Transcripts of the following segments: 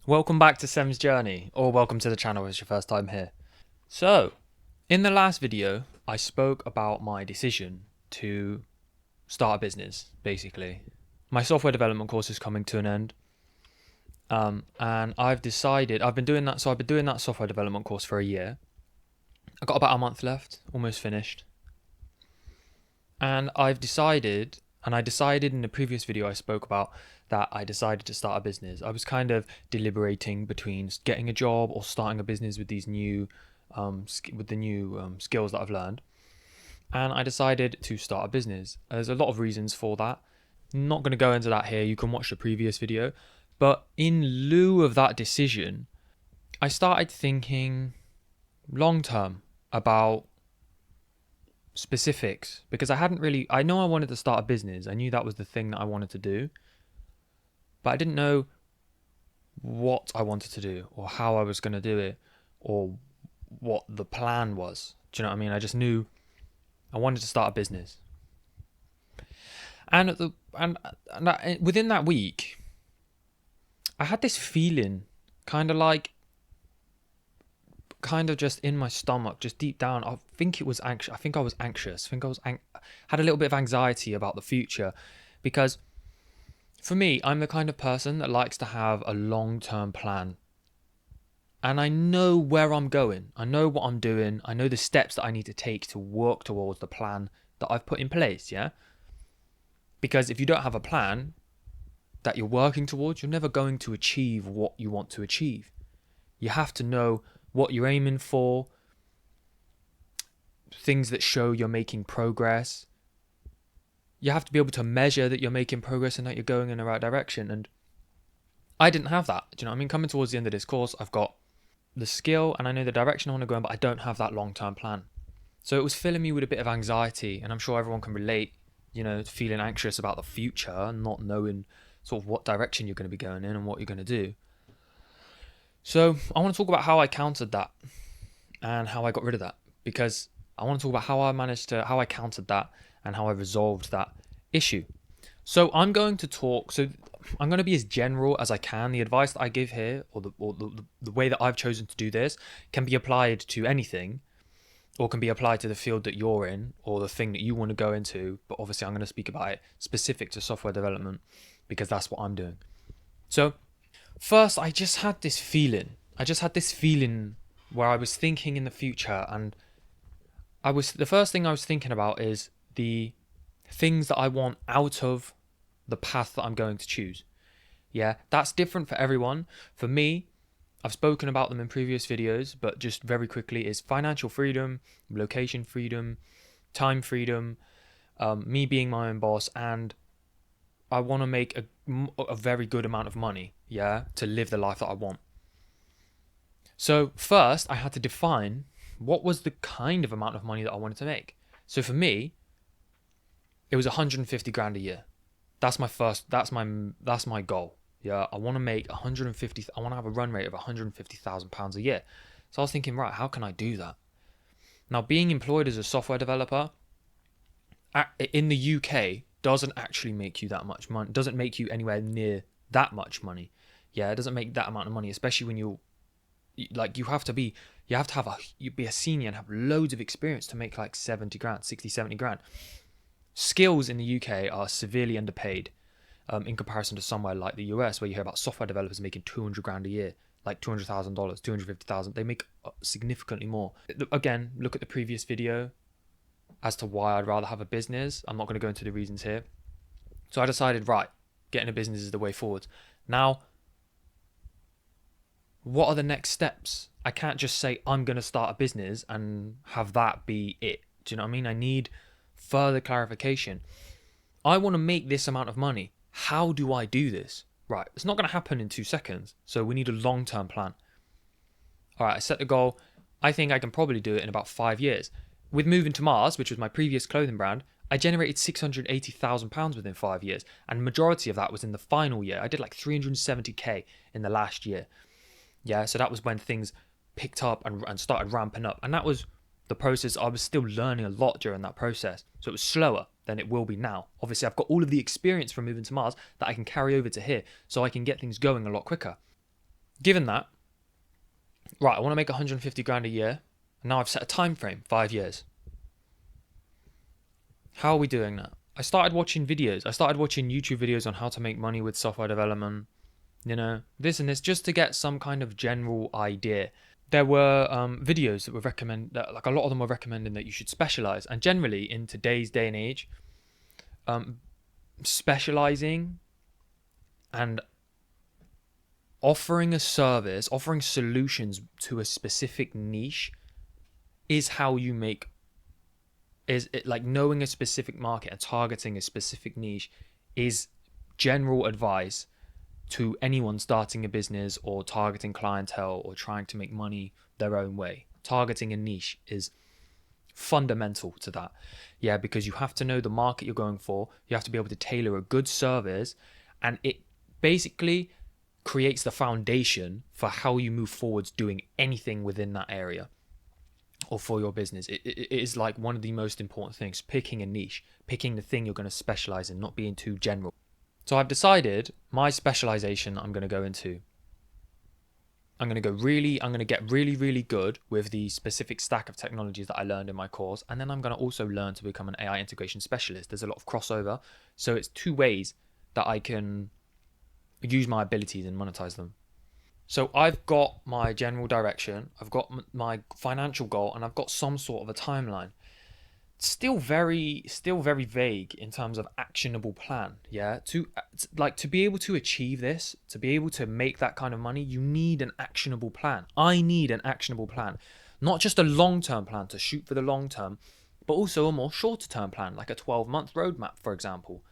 Welcome back to Sem's Journey, or welcome to the channel if it's your first time here. So, in the last video, I spoke about my decision to start a business, basically. My software development course is coming to an end. And I've been doing that software development course for a year. I've got about a month left, almost finished. And I decided in the previous video I spoke about that I decided to start a business. I was kind of deliberating between getting a job or starting a business with these new, skills that I've learned. And I decided to start a business. There's a lot of reasons for that. I'm not going to go into that here. You can watch the previous video. But in lieu of that decision, I started thinking long term about specifics because I know I wanted to start a business. I knew that was the thing that I wanted to do, but I didn't know what I wanted to do or how I was going to do it or what the plan was. Do you know what I mean? I just knew I wanted to start a business. And within that week, I had this feeling kind of just in my stomach, just deep down. I think it was anxious. I think I was anxious. Had a little bit of anxiety about the future because for me, I'm the kind of person that likes to have a long-term plan. And I know where I'm going. I know what I'm doing. I know the steps that I need to take to work towards the plan that I've put in place, yeah? Because if you don't have a plan that you're working towards, you're never going to achieve what you want to achieve. You have to know what you're aiming for, things that show you're making progress. You have to be able to measure that you're making progress and that you're going in the right direction. And I didn't have that. Do you know what I mean? Coming towards the end of this course, I've got the skill and I know the direction I want to go in, but I don't have that long-term plan. So it was filling me with a bit of anxiety, and I'm sure everyone can relate, feeling anxious about the future and not knowing sort of what direction you're going to be going in and what you're going to do. So I want to talk about how I countered that and how I got rid of that, because I want to talk about how I countered that and how I resolved that issue. So I'm going to be as general as I can. The advice that I give here, or the way that I've chosen to do this, can be applied to anything, or can be applied to the field that you're in, or the thing that you want to go into. But obviously, I'm going to speak about it specific to software development because that's what I'm doing. So first, I just had this feeling. Where I was thinking in the future, and the first thing I was thinking about is the things that I want out of the path that I'm going to choose. Yeah, that's different for everyone. For me, I've spoken about them in previous videos, but just very quickly, is financial freedom, location freedom, time freedom, me being my own boss, and I want to make a very good amount of money, yeah, to live the life that I want. So first, I had to define what was the kind of amount of money that I wanted to make. So for me, it was 150 grand a year. That's my goal. Yeah, I want to make 150. I want to have a run rate of 150,000 pounds a year. So I was thinking, right, how can I do that? Now, being employed as a software developer in the UK doesn't actually make you that much money. Doesn't make you anywhere near that much money. Yeah, it doesn't make that amount of money, especially when you be a senior and have loads of experience to make like 70 grand, 60, 70 grand. Skills in the UK are severely underpaid in comparison to somewhere like the US, where you hear about software developers making 200 grand a year, like $200,000, 250,000. They make significantly more. Again, look at the previous video as to why I'd rather have a business. I'm not going to go into the reasons here. So I decided, right, getting a business is the way forward. Now, what are the next steps? I can't just say I'm going to start a business and have that be it. Do you know what I mean? I need further clarification. I want to make this amount of money. How do I do this? Right, it's not going to happen in 2 seconds. So we need a long-term plan. All right, I set the goal. I think I can probably do it in about 5 years. With moving to Mars, which was my previous clothing brand, I generated £680,000 within 5 years. And the majority of that was in the final year. I did like 370k in the last year. Yeah, so that was when things picked up and started ramping up. And that was the process. I was still learning a lot during that process. So it was slower than it will be now. Obviously, I've got all of the experience from moving to Mars that I can carry over to here, so I can get things going a lot quicker. Given that, right, I want to make 150 grand a year. And now I've set a time frame, 5 years. How are we doing that? I started watching videos. I started watching YouTube videos on how to make money with software development, this and this, just to get some kind of general idea. There were videos that were like a lot of them were recommending that you should specialize. And generally, in today's day and age, specializing and offering a service, offering solutions to a specific niche is how you make, is it like knowing a specific market and targeting a specific niche is general advice to anyone starting a business or targeting clientele or trying to make money their own way. Targeting a niche is fundamental to that. Yeah, because you have to know the market you're going for. You have to be able to tailor a good service, and it basically creates the foundation for how you move forwards doing anything within that area or for your business. It is like one of the most important things, picking a niche, picking the thing you're going to specialize in, not being too general. So I've decided my specialization I'm going to go into. I'm going to get really, really good with the specific stack of technologies that I learned in my course. And then I'm going to also learn to become an AI integration specialist. There's a lot of crossover. So it's two ways that I can use my abilities and monetize them. So I've got my general direction, I've got my financial goal, and I've got some sort of a timeline. Still very vague in terms of actionable plan. Yeah, to be able to achieve this, to be able to make that kind of money, you need an actionable plan. I need an actionable plan, not just a long-term plan to shoot for the long term, but also a more shorter-term plan, like a 12-month roadmap, for example.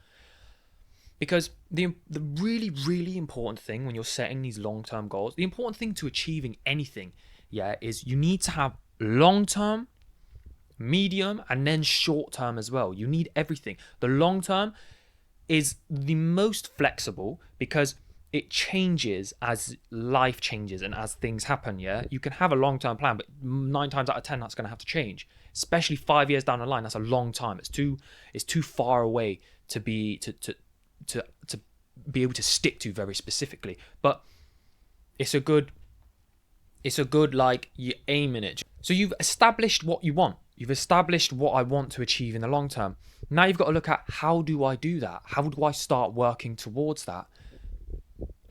Because the really, really important thing when you're setting these long-term goals, the important thing to achieving anything, is you need to have long-term, medium, and then short-term as well. You need everything. The long-term is the most flexible because it changes as life changes and as things happen. You can have a long-term plan, but 9 times out of 10 that's going to have to change. Especially 5 years down the line, that's a long time. It's too far away to be able to stick to very specifically, but it's a good like you aim in it. So you've established what you want. You've established what I want to achieve in the long term. Now you've got to look at, how do I do that? How do I start working towards that?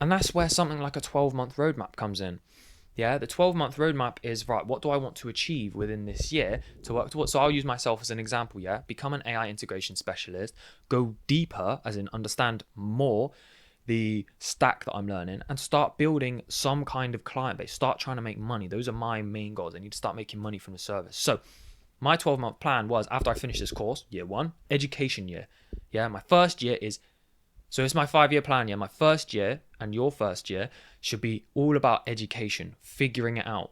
And that's where something like a 12-month roadmap comes in. Yeah, the 12-month roadmap is, right, what do I want to achieve within this year to work towards? So I'll use myself as an example, become an AI integration specialist, go deeper, as in understand more the stack that I'm learning, and start building some kind of client base, start trying to make money. Those are my main goals. I need to start making money from the service. So my 12-month plan was, after I finish this course, year 1, education year. My first year is, so it's my 5-year plan. My first year and your first year should be all about education, figuring it out,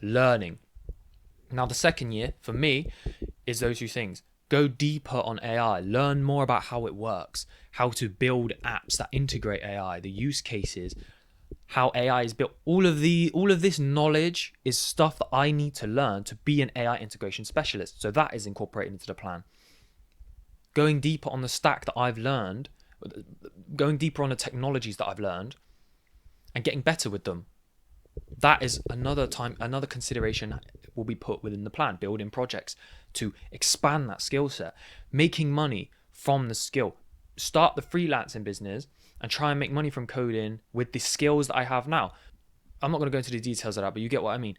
learning. Now the second year for me is those two things. Go deeper on AI, learn more about how it works, how to build apps that integrate AI, the use cases, how AI is built. All of this knowledge is stuff that I need to learn to be an AI integration specialist. So that is incorporated into the plan. Going deeper on the stack that I've learned, going deeper on the technologies that I've learned, and getting better with them. That is another consideration will be put within the plan. Building projects to expand that skill set, making money from the skill. Start the freelancing business and try and make money from coding with the skills that I have now. I'm not going to go into the details of that, but you get what I mean.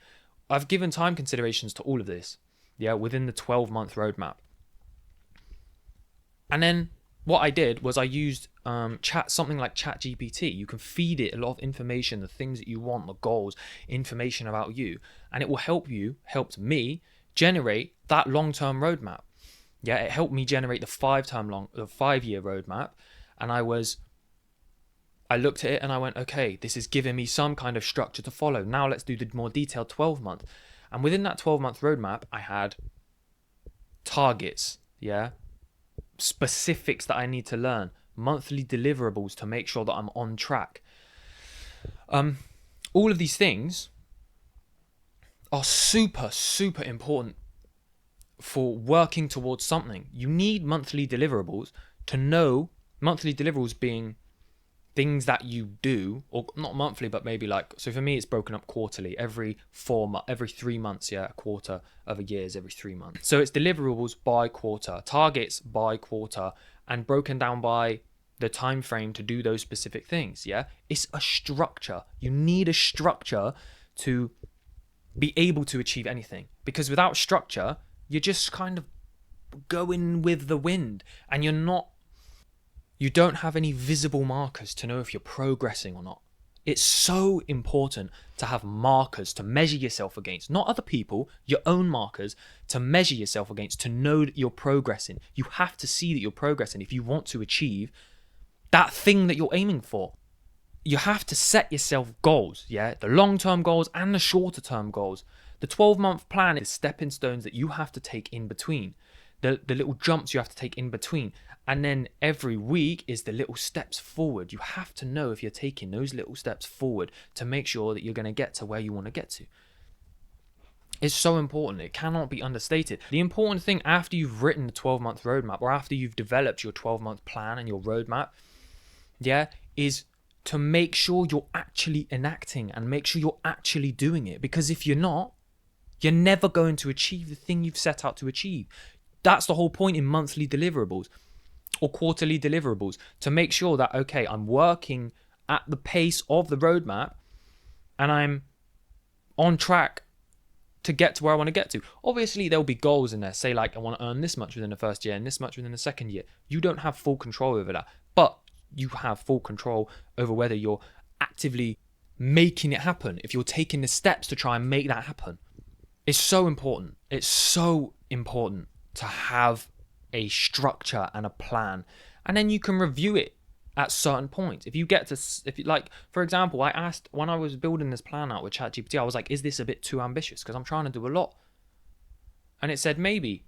I've given time considerations to all of this, within the 12-month roadmap. And then what I did was I used something like ChatGPT. You can feed it a lot of information, the things that you want, the goals, information about you, and it will helped me generate that long-term roadmap. It helped me generate the 5-year roadmap, and I looked at it and I went, okay, this is giving me some kind of structure to follow. Now let's do the more detailed 12-month. And within that 12-month roadmap, I had targets, specifics that I need to learn, monthly deliverables to make sure that I'm on track. All of these things are super, super important for working towards something. You need monthly deliverables to know, monthly deliverables being things that you do, or not monthly, but maybe like, so for me, it's broken up quarterly, every 3 months. Yeah, a quarter of a year is every 3 months. So it's deliverables by quarter, targets by quarter, and broken down by the time frame to do those specific things. Yeah, it's a structure. You need a structure to be able to achieve anything, because without structure, you're just kind of going with the wind, and you don't have any visible markers to know if you're progressing or not. It's so important to have markers to measure yourself against, not other people, your own markers to measure yourself against, to know that you're progressing. You have to see that you're progressing if you want to achieve that thing that you're aiming for. You have to set yourself goals, yeah? The long-term goals and the shorter-term goals. The 12-month plan is stepping stones that you have to take in between. The little jumps you have to take in between. And then every week is the little steps forward. You have to know if you're taking those little steps forward to make sure that you're going to get to where you want to get to. It's so important. It cannot be understated. The important thing after you've written the 12-month roadmap, or after you've developed your 12-month plan and your roadmap, yeah, is to make sure you're actually enacting and make sure you're actually doing it. Because if you're not, you're never going to achieve the thing you've set out to achieve. That's the whole point in monthly deliverables or quarterly deliverables, to make sure that, okay, I'm working at the pace of the roadmap and I'm on track to get to where I want to get to. Obviously, there'll be goals in there. Say like, I want to earn this much within the first year and this much within the second year. You don't have full control over that, but you have full control over whether you're actively making it happen, if you're taking the steps to try and make that happen. It's so important. It's so important to have a structure and a plan, and then you can review it at certain points. If you get to, if you like, for example, I asked when I was building this plan out with ChatGPT, I was like, is this a bit too ambitious? Because I'm trying to do a lot. And it said, maybe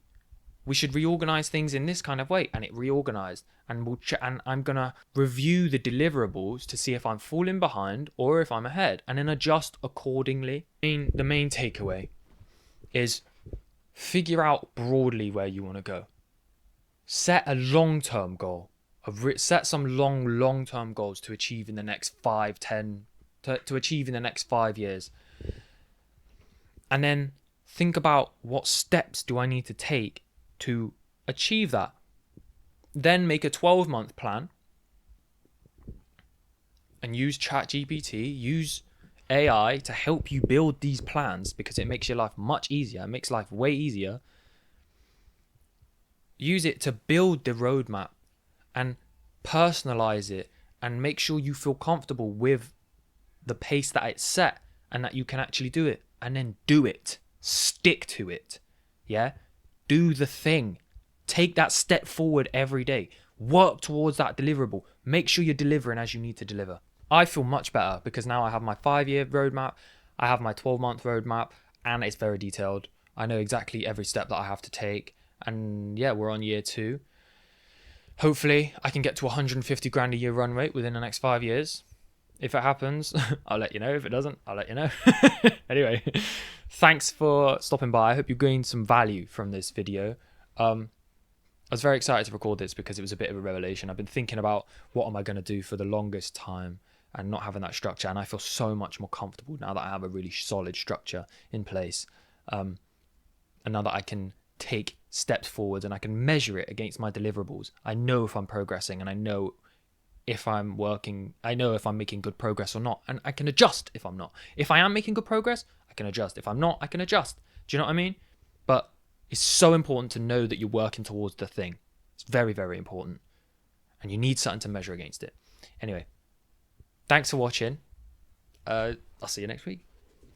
we should reorganize things in this kind of way. And it reorganized, and and I'm going to review the deliverables to see if I'm falling behind or if I'm ahead, and then adjust accordingly. The main takeaway is figure out broadly where you want to go. Set a long-term goal. Set some long-term goals to achieve in the next 5, 10, to achieve in the next 5 years. And then think about, what steps do I need to take to achieve that? Then make a 12-month plan and use ChatGPT, use AI to help you build these plans, because it makes your life much easier. It makes life way easier. Use it to build the roadmap and personalize it and make sure you feel comfortable with the pace that it's set and that you can actually do it. And then do it. Stick to it. Yeah? Do the thing. Take that step forward every day. Work towards that deliverable. Make sure you're delivering as you need to deliver. I feel much better because now I have my 5-year roadmap, I have my 12-month roadmap, and it's very detailed. I know exactly every step that I have to take. And yeah, we're on year 2. Hopefully I can get to 150 grand a year run rate within the next 5 years. If it happens, I'll let you know. If it doesn't, I'll let you know. Anyway, thanks for stopping by. I hope you gained some value from this video. I was very excited to record this because it was a bit of a revelation. I've been thinking about what am I going to do for the longest time and not having that structure. And I feel so much more comfortable now that I have a really solid structure in place. And now that I can take steps forward and I can measure it against my deliverables. I know if I'm progressing, and I know if I'm working, I know if I'm making good progress or not, and I can adjust if I'm not. If I am making good progress, I can adjust. If I'm not, I can adjust. Do you know what I mean? But it's so important to know that you're working towards the thing. It's very, very important. And you need something to measure against it. Anyway, thanks for watching. I'll see you next week.